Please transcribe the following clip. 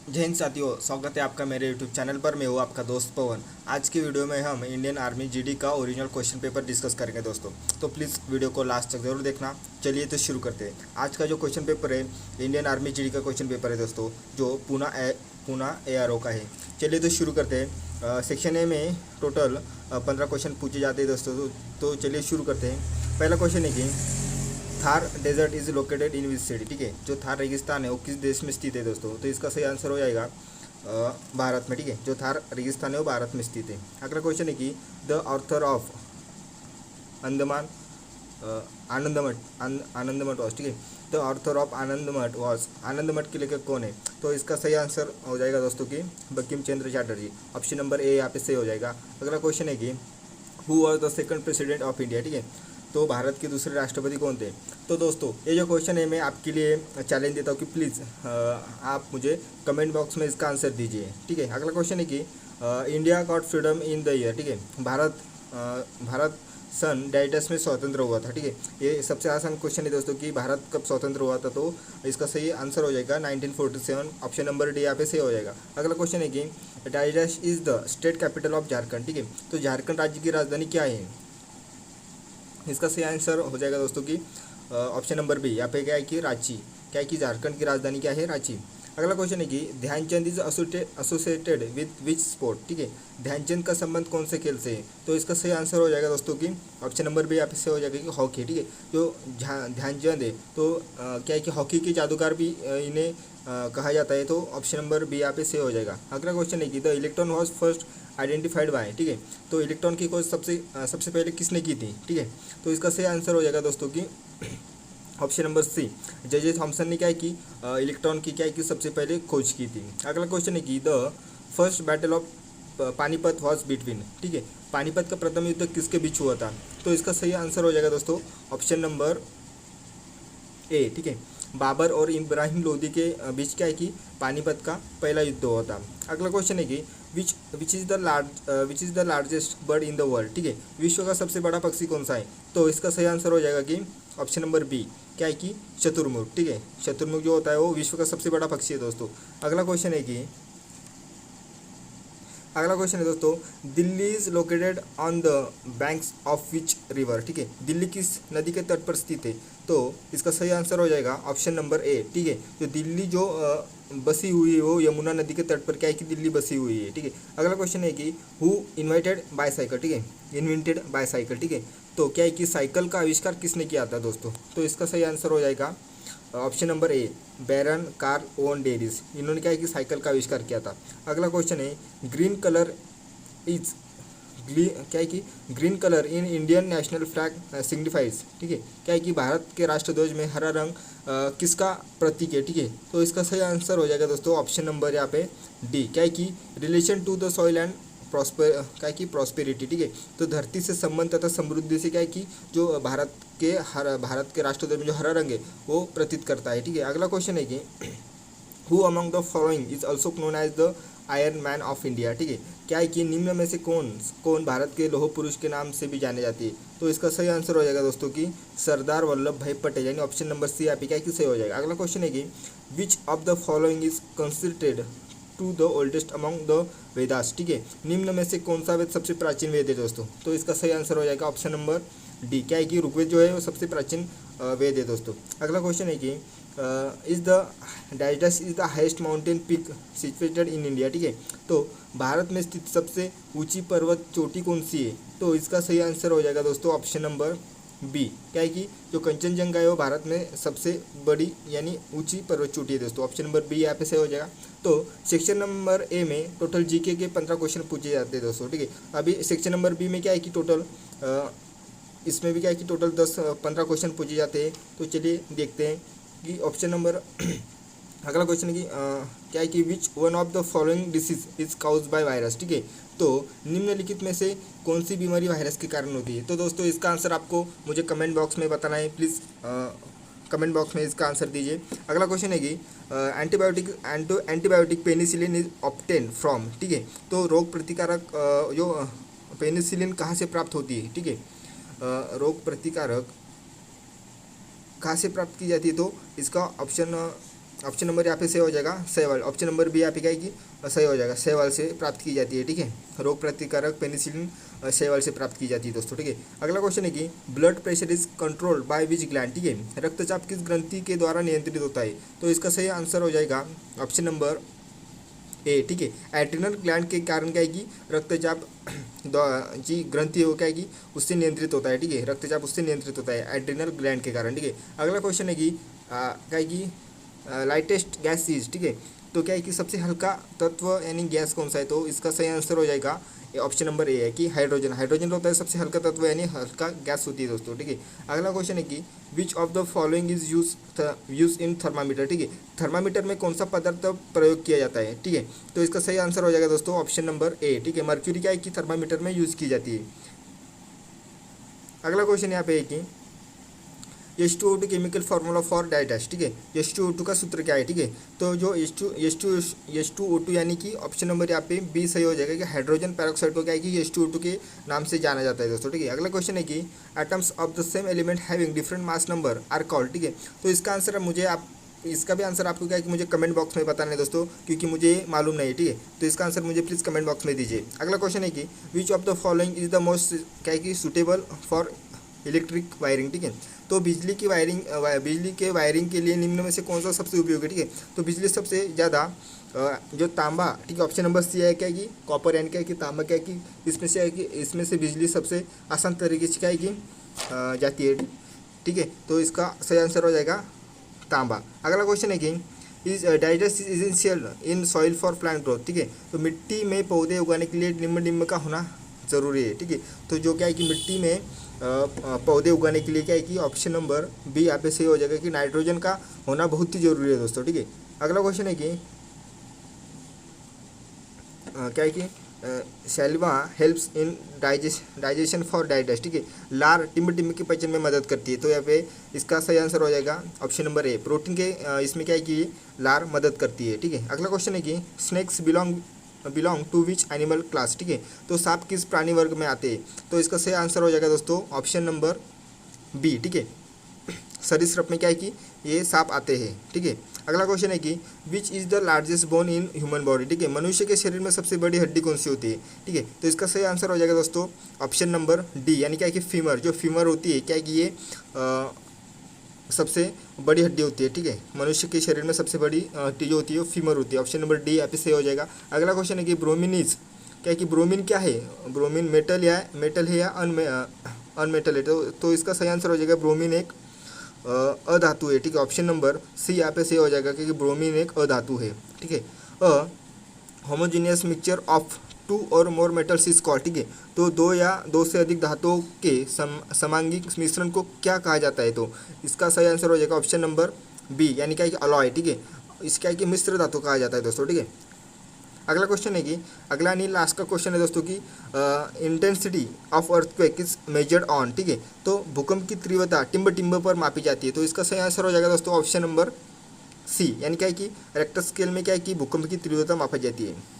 जय हिंद साथियों, स्वागत है आपका मेरे यूट्यूब चैनल पर। मैं हूँ आपका दोस्त पवन। आज की वीडियो में हम इंडियन आर्मी जीडी का ओरिजिनल क्वेश्चन पेपर डिस्कस करेंगे दोस्तों, तो प्लीज़ वीडियो को लास्ट तक जरूर देखना। चलिए तो शुरू करते हैं। आज का जो क्वेश्चन पेपर है इंडियन आर्मी जीडी का क्वेश्चन पेपर है दोस्तों, जो पूना ARO का है। चलिए तो शुरू करते हैं। सेक्शन ए में टोटल 15 क्वेश्चन पूछे जाते हैं दोस्तों, तो चलिए शुरू करते हैं। पहला क्वेश्चन है कि Thar desert is located in which city. ठीक है, जो थार रेगिस्तान है वो किस देश में स्थित है दोस्तों, तो इसका सही आंसर हो जाएगा भारत में। ठीक है, जो थार रेगिस्तान है वो भारत में स्थित है। अगला क्वेश्चन है कि the author of Andaman Anandamath was. ठीक है, the author of Anandamath was, Anandamath के लेखक कौन है, तो इसका सही आंसर हो जाएगा दोस्तों कि बंकिम चंद्र चटर्जी। ऑप्शन नंबर ए यहाँ पे सही हो जाएगा। अगला क्वेश्चन है कि who was the second president of India. ठीक है, तो भारत के दूसरे राष्ट्रपति कौन थे। तो दोस्तों ये जो क्वेश्चन है मैं आपके लिए चैलेंज देता हूँ कि प्लीज़ आप मुझे कमेंट बॉक्स में इसका आंसर दीजिए। ठीक है, अगला क्वेश्चन है कि India got freedom in the year. ठीक है, भारत सन डाइटस में स्वतंत्र हुआ था। ठीक है, ये सबसे आसान क्वेश्चन है दोस्तों कि भारत कब स्वतंत्र हुआ था, तो इसका सही आंसर हो जाएगा 1947। ऑप्शन नंबर डी यहाँ पे सही हो जाएगा। अगला क्वेश्चन है कि डाइटस is the state capital of Jharkhand. ठीक है, तो झारखंड राज्य की राजधानी क्या है, इसका सही आंसर हो जाएगा दोस्तों कि ऑप्शन नंबर बी। यहाँ पे क्या है कि रांची। क्या है कि झारखंड की राजधानी क्या है, रांची। अगला क्वेश्चन है कि Dhyanchand is associated with which sport. ठीक है, ध्यानचंद का संबंध कौन से खेल से है, तो इसका सही आंसर हो जाएगा दोस्तों कि ऑप्शन नंबर बी यहाँ पे से हो जाएगा कि हॉकी। ठीक है, जो ध्यानचंद है तो क्या है कि हॉकी के जादूगर भी इन्हें कहा जाता है, तो ऑप्शन नंबर बी यहाँ पे से हो जाएगा। अगला क्वेश्चन है कि the electron was first identified by. ठीक है, तो इलेक्ट्रॉन की खोज सबसे पहले किसने की थी। ठीक है, तो इसका सही आंसर हो जाएगा दोस्तों कि option number C, J Thomson ने क्या है कि इलेक्ट्रॉन की क्या है कि सबसे पहले खोज की थी। अगला क्वेश्चन है कि the first battle of Panipat was between. ठीक है, पानीपत का प्रथम युद्ध किसके बीच हुआ था, तो इसका सही आंसर हो जाएगा दोस्तों ऑप्शन नंबर ए। ठीक है, बाबर और इब्राहिम लोदी के बीच क्या है कि पानीपत का पहला युद्ध हुआ था। अगला क्वेश्चन है कि which is the largest bird in the world. ठीक है, विश्व का सबसे बड़ा पक्षी कौन सा है, तो इसका सही आंसर हो जाएगा कि ऑप्शन नंबर बी। क्या है कि शतुरमुर्ग। ठीक है, शतुरमुर्ग जो होता है वो विश्व का सबसे बड़ा पक्षी है दोस्तों। अगला क्वेश्चन है दोस्तों, Delhi is located on the banks of which river. ठीक है, दिल्ली किस नदी के तट पर स्थित है, तो इसका सही आंसर हो जाएगा ऑप्शन नंबर ए। ठीक है, जो दिल्ली जो बसी हुई है वो यमुना नदी के तट पर क्या है कि दिल्ली बसी हुई है। ठीक है, अगला क्वेश्चन है कि हु इन्वेंटेड बाईसाइकिल। ठीक है, इन्वेंटेड बाईसाइकिल। ठीक है, तो क्या है कि साइकिल का आविष्कार किसने किया था दोस्तों, तो इसका सही आंसर हो जाएगा option number A, Baron Karl Owen Deris. इन्होंने क्या है कि साइकिल का आविष्कार किया था। अगला क्वेश्चन है ग्रीन कलर इज क्या है कि green colour in Indian national flag signifies. ठीक है, क्या है कि भारत के राष्ट्रध्वज में हरा रंग किसका प्रतीक है। ठीक है, तो इसका सही आंसर हो जाएगा दोस्तों ऑप्शन नंबर यहाँ पे डी। क्या है कि relation to the soil and क्या है कि प्रॉस्पेरिटी। ठीक है, तो धरती से संबंध तथा समृद्धि से क्या है कि जो भारत के राष्ट्रध्वज में जो हरा रंग है वो प्रतीत करता है। ठीक है, अगला क्वेश्चन है कि who among the following is also known as the iron man of India. ठीक है, क्या है कि निम्न में से कौन भारत के लौह पुरुष के नाम से भी जाने जाती है, तो इसका सही आंसर हो जाएगा दोस्तों कि सरदार वल्लभ भाई पटेल, यानी ऑप्शन नंबर सी यहाँ पे क्या है कि सही हो जाएगा। अगला क्वेश्चन है कि which of the following is considered to the oldest among the Vedas. ठीक है, निम्न में से कौन सा वेद सबसे प्राचीन वेद है दोस्तों, तो इसका सही आंसर हो जाएगा ऑप्शन नंबर डी। क्या है कि ऋग्वेद जो है वो सबसे प्राचीन वेद है दोस्तों। अगला क्वेश्चन है कि इज द डाइटस is the highest mountain peak situated in India. ठीक है, तो भारत में स्थित सबसे ऊंची पर्वत चोटी कौन सी है, तो इसका सही आंसर हो जाएगा दोस्तों ऑप्शन नंबर बी। क्या है कि जो कंचनजंगा है वो भारत में सबसे बड़ी यानी ऊंची पर्वत चोटी है दोस्तों। ऑप्शन नंबर बी यहाँ पे सही हो जाएगा। तो सेक्शन नंबर ए में टोटल जीके के 15 क्वेश्चन पूछे जाते हैं दोस्तों। ठीक है, अभी सेक्शन नंबर बी में क्या है कि टोटल इसमें भी क्या है कि टोटल 10-15 क्वेश्चन पूछे जाते हैं। तो चलिए देखते हैं कि ऑप्शन नंबर अगला क्वेश्चन है कि क्या है कि which one of the following disease is cause by virus. ठीक है, तो निम्नलिखित में से कौन सी बीमारी वायरस के कारण होती है, तो दोस्तों इसका आंसर आपको मुझे कमेंट बॉक्स में बताना है। प्लीज़ कमेंट बॉक्स में इसका आंसर दीजिए। अगला क्वेश्चन है कि antibiotic penicillin is obtain from. ठीक है, तो रोग प्रतिकारक जो पेनिसिलिन कहाँ से प्राप्त होती है। ठीक है, रोग प्रतिकारक कहाँ से प्राप्त की जाती है, तो इसका ऑप्शन ऑप्शन नंबर यहाँ पे सही हो जाएगा शैवाल, ऑप्शन नंबर बी यहाँ पे क्या है कि सही हो जाएगा, शैवाल से प्राप्त की जाती है, ठीक है। रोग प्रतिकारक पेनिसिलिन शैवाल से प्राप्त की जाती है दोस्तों, ठीक है। अगला क्वेश्चन है कि blood pressure is controlled by which gland, ठीक है। रक्तचाप किस ग्रंथि के द्वारा नियंत्रित होता है, तो इसका सही आंसर हो जाएगा ऑप्शन नंबर ए, ठीक है। एड्रिनल ग्लैंड के कारण क्या है कि रक्तचाप जी ग्रंथि हो क्या है कि उससे नियंत्रित होता है, ठीक है। रक्तचाप उससे नियंत्रित होता है एड्रिनल ग्लैंड के कारण, ठीक है। अगला क्वेश्चन है कि क्या है कि लाइटेस्ट गैस इज, ठीक है। तो क्या है कि सबसे हल्का तत्व यानी गैस कौन सा है, तो इसका सही आंसर हो जाएगा ऑप्शन नंबर ए है कि हाइड्रोजन। हाइड्रोजन होता है सबसे हल्का तत्व यानी हल्का गैस होती है दोस्तों, ठीक है। अगला क्वेश्चन है कि which of the following is use in thermometer, ठीक है। थर्मामीटर में कौन सा पदार्थ प्रयोग किया जाता है, ठीक है। तो इसका सही आंसर हो जाएगा दोस्तों ऑप्शन नंबर ए, ठीक है। मर्क्यूरी क्या है कि थर्मामीटर में यूज की जाती है। अगला क्वेश्चन यहाँ पे है कि H2O2 केमिकल फार्मूला फॉर डाइडैश, ठीक है। H2O2 का सूत्र क्या है, ठीक है। तो जो H2O2 यानी कि ऑप्शन नंबर यहाँ पे बी सही हो जाएगा कि हाइड्रोजन पेरोक्साइड को क्या है कि H2O2 के नाम से जाना जाता है दोस्तों, ठीक है। अगला क्वेश्चन है कि atoms of the same element having different mass number are called, ठीक है। तो इसका आंसर मुझे इसका भी आंसर आपको क्या है कि मुझे कमेंट बॉक्स में बताना है दोस्तों, क्योंकि मुझे मालूम नहीं है, ठीक है। तो इसका आंसर मुझे प्लीज़ कमेंट बॉक्स में दीजिए। अगला क्वेश्चन है कि which of the following is the most क्या है कि सूटेबल फॉर इलेक्ट्रिक वायरिंग, ठीक है। तो बिजली के वायरिंग के लिए निम्न में से कौन सा सबसे उपयोगी, ठीक है। तो बिजली सबसे ज़्यादा जो तांबा, ठीक है, ऑप्शन नंबर सी है क्या कि कॉपर यानी क्या कि तांबा क्या कि इसमें से बिजली सबसे आसान तरीके से क्या है कि जाती है, ठीक है। तो इसका सही आंसर हो जाएगा तांबा। अगला क्वेश्चन है कि is digest is essential in soil for plant growth, ठीक है। तो मिट्टी में पौधे उगाने के लिए निम्न का होना ज़रूरी है, ठीक है। तो जो क्या है कि मिट्टी में पौधे उगाने के लिए क्या है कि ऑप्शन नंबर बी यहाँ पे सही हो जाएगा कि नाइट्रोजन का होना बहुत ही जरूरी है दोस्तों, ठीक है। अगला क्वेश्चन है कि क्या है कि saliva helps in digestion for digest, ठीक है। लार टिम्ब के पचन में मदद करती है, तो यहाँ पे इसका सही आंसर हो जाएगा ऑप्शन नंबर ए, प्रोटीन के इसमें क्या है कि लार मदद करती है, ठीक है। अगला क्वेश्चन है कि snakes belong to which animal class, ठीक है। तो सांप किस प्राणी वर्ग में आते हैं, तो इसका सही आंसर हो जाएगा दोस्तों ऑप्शन नंबर बी, ठीक है। सरीसृप में क्या है कि ये सांप आते हैं, ठीक है। अगला क्वेश्चन है कि which is the largest bone in human body, ठीक है। मनुष्य के शरीर में सबसे बड़ी हड्डी कौन सी होती है, ठीक है। तो इसका सही आंसर हो जाएगा दोस्तों ऑप्शन नंबर डी, यानी क्या है कि फीमर। जो फीमर होती है क्या है कि ये सबसे बड़ी हड्डी होती है, ठीक है। मनुष्य के शरीर में सबसे बड़ी हड्डी जो होती है वो फीमर होती है। ऑप्शन नंबर डी यहाँ पे सही हो जाएगा। अगला क्वेश्चन है कि ब्रोमीन इज क्या है कि ब्रोमीन क्या है, ब्रोमीन मेटल है या अनमेटल है, तो इसका सही आंसर हो जाएगा ब्रोमीन एक अधातु है, ठीक है। ऑप्शन नंबर सी यहाँ पे सही हो जाएगा क्योंकि ब्रोमीन एक अधातु है, ठीक है। होमोजीनियस मिक्सचर ऑफ 2 और मोर मेटल्स इज कॉल्ड, ठीक है। तो 2 या 2 से अधिक धातुओं के समांगिक मिश्रण को क्या कहा जाता है, तो इसका सही आंसर हो जाएगा ऑप्शन नंबर बी, यानी क्या है कि अलॉय, ठीक है। इसका है कि मिश्र धातु कहा जाता है दोस्तों, ठीक है। अगला क्वेश्चन है कि अगला नहीं लास्ट का क्वेश्चन है दोस्तों कि intensity of earthquake is measured on, ठीक है। तो भूकंप की तीव्रता टिम्ब पर मापी जाती है, तो इसका सही आंसर हो जाएगा दोस्तों ऑप्शन नंबर सी, यानी क्या है कि रेक्टर स्केल में क्या है कि भूकंप की तीव्रता मापी जाती है।